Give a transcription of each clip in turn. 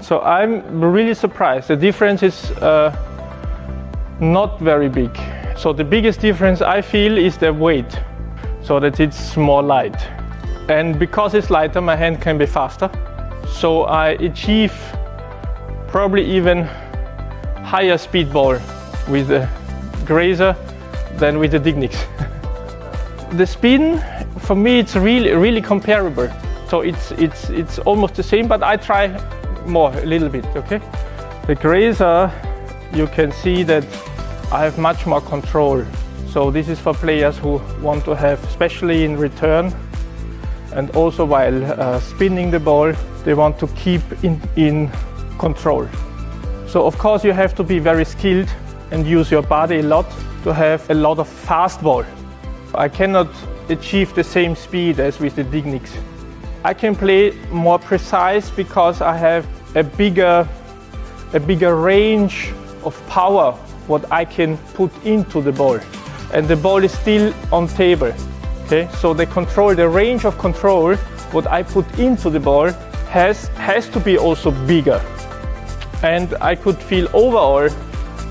So I'm really surprised. The difference is not very big. So the biggest difference I feel is the weight, so that it's more light. And because it's lighter, my hand can be faster. So I achieve probably even higher speed ball with the Glayzer than with the Dignics. The spin, for me, it's really comparable. So it's almost the same, but I try more a little bit, okay? The Glayzer, you can see that I have much more control. So this is for players who want to have, especially in return, and also while spinning the ball, they want to keep in control. So of course you have to be very skilled and use your body a lot to have a lot of fast ball. I cannot achieve the same speed as with the Dignics. I can play more precise because I have a bigger range of power what I can put into the ball, and the ball is still on table. Okay, so the range of control what I put into the ball has to be also bigger, and I could feel overall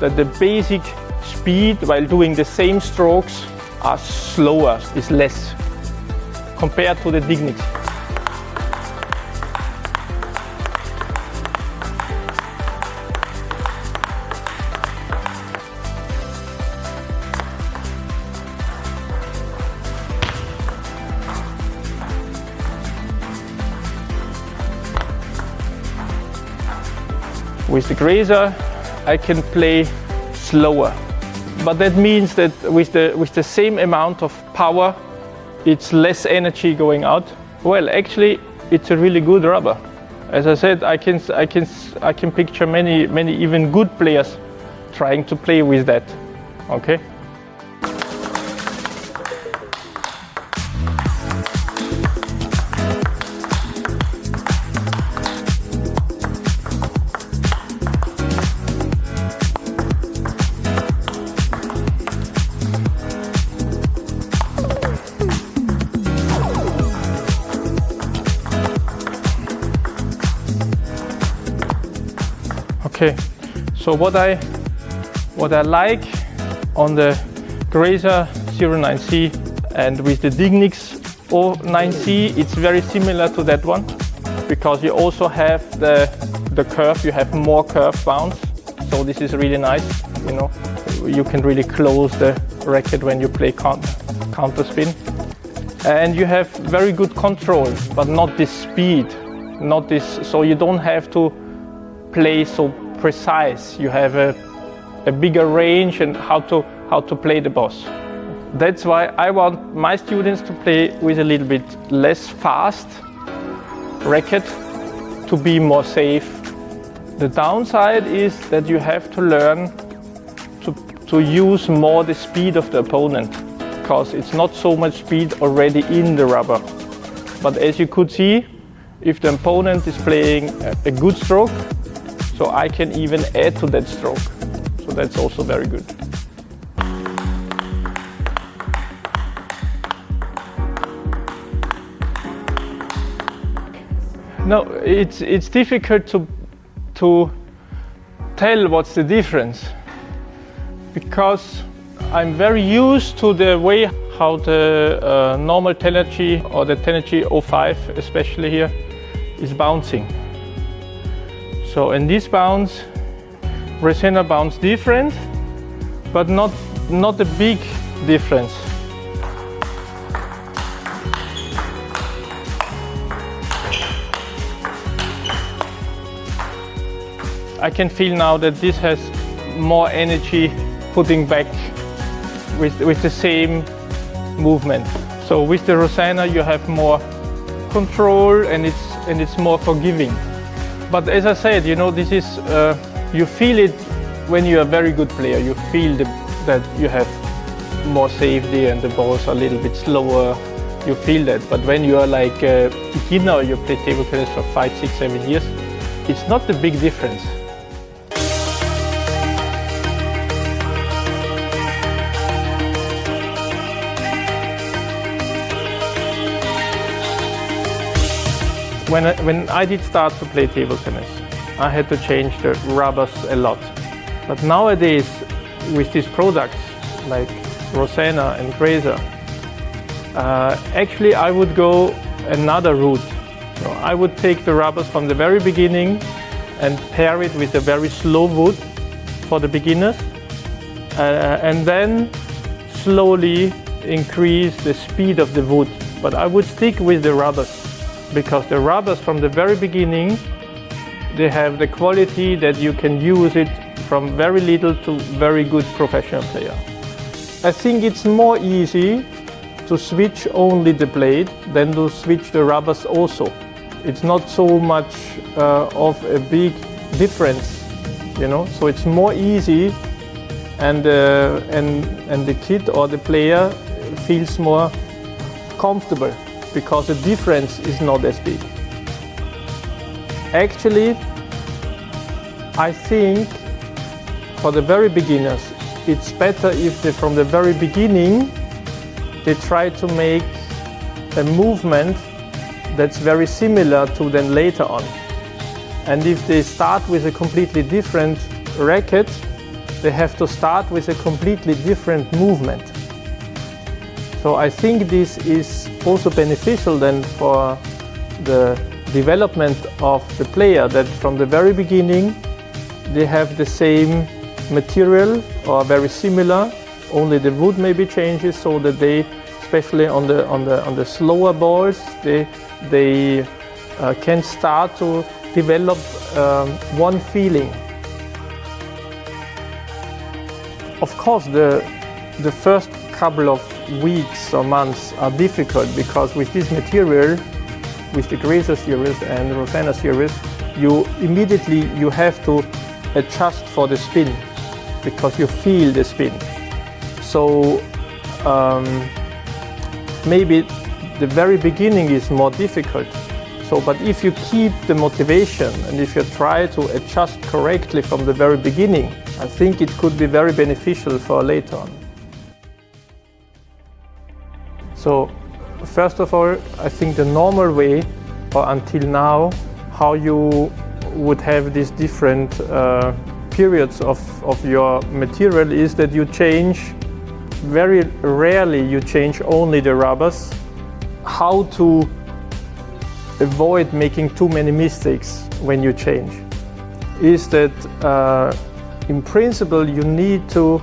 that the basic speed while doing the same strokes are slower, is less compared to the Dignics. With the Glayzer, I can play slower, but that means that with the same amount of power, it's less energy going out. Well, actually, it's a really good rubber. As I said, I can picture many even good players trying to play with that. Okay. Okay, so what I like on the Glayzer 09C and with the Dignics 09C, it's very similar to that one, because you also have the curve, you have more curve bounce, so this is really nice, you know, you can really close the racket when you play counter spin. And you have very good control, but not this speed, so you don't have to play so precise. You have a bigger range and how to play the boss. That's why I want my students to play with a little bit less fast racket to be more safe. The downside is that you have to learn to use more the speed of the opponent, because it's not so much speed already in the rubber. But as you could see, if the opponent is playing a good stroke, so I can even add to that stroke. So that's also very good. No, it's difficult to tell what's the difference, because I'm very used to the way how the normal Tenergy or the Tenergy 05 especially here is bouncing. So in this bounce, Rozena bounce different, but not a big difference. I can feel now that this has more energy putting back with the same movement. So with the Rozena you have more control and it's more forgiving. But as I said, you know, this is you feel it when you're a very good player. You feel that you have more safety and the balls are a little bit slower. You feel that. But when you are like a beginner, you play table tennis for 5, 6, 7 years, it's not a big difference. When I did start to play table tennis, I had to change the rubbers a lot. But nowadays, with these products like Rozena and Glayzer, actually I would go another route. So I would take the rubbers from the very beginning and pair it with a very slow wood for the beginners, and then slowly increase the speed of the wood. But I would stick with the rubbers, because the rubbers from the very beginning, they have the quality that you can use it from very little to very good professional player. I think it's more easy to switch only the blade than to switch the rubbers also. It's not so much of a big difference, you know. So it's more easy, and the kid or the player feels more comfortable because the difference is not as big. Actually, I think for the very beginners, it's better if they, from the very beginning, they try to make a movement that's very similar to them later on. And if they start with a completely different racket, they have to start with a completely different movement. So I think this is also beneficial then for the development of the player, that from the very beginning they have the same material or very similar, only the wood maybe changes, so that they, especially on the slower balls, they can start to develop one feeling. Of course, the first couple of weeks or months are difficult, because with this material, with the Glayzer series and the Rozena series, you have to adjust for the spin, because you feel the spin. So maybe the very beginning is more difficult. So, but if you keep the motivation and if you try to adjust correctly from the very beginning, I think it could be very beneficial for later on. So, first of all, I think the normal way, or until now, how you would have these different periods of your material is that you change, very rarely you change only the rubbers. How to avoid making too many mistakes when you change is that in principle you need to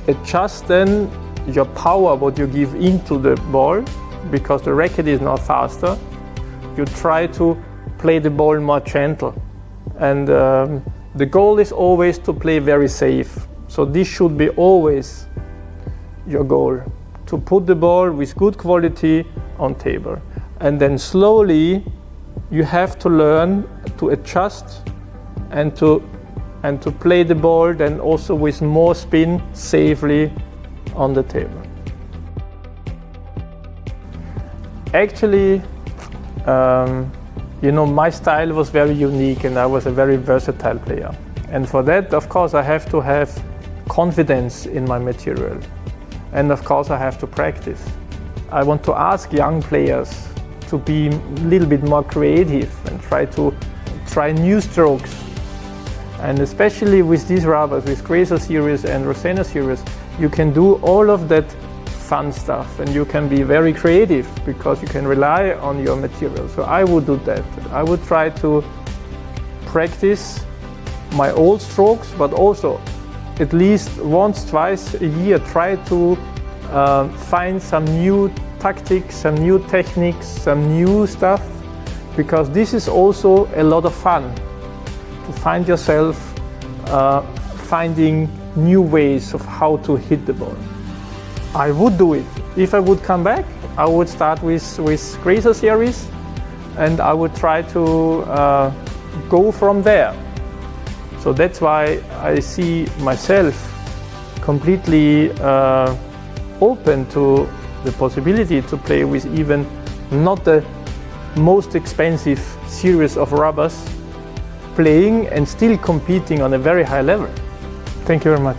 adjust then your power, what you give into the ball, because the racket is now faster. You try to play the ball more gentle, and the goal is always to play very safe. So this should be always your goal, to put the ball with good quality on table. And then slowly you have to learn to adjust and to play the ball then also with more spin safely on the table. Actually, you know, my style was very unique and I was a very versatile player. And for that, of course, I have to have confidence in my material. And of course, I have to practice. I want to ask young players to be a little bit more creative and try new strokes. And especially with these rubbers, with Glayzer series and Rozena series, you can do all of that fun stuff and you can be very creative because you can rely on your material. So I would do that. I would try to practice my old strokes, but also at least once, twice a year try to find some new tactics, some new techniques, some new stuff, because this is also a lot of fun to find yourself finding new ways of how to hit the ball. I would do it. If I would come back, I would start with Glayzer series and I would try to go from there. So that's why I see myself completely open to the possibility to play with even not the most expensive series of rubbers, playing and still competing on a very high level. Thank you very much.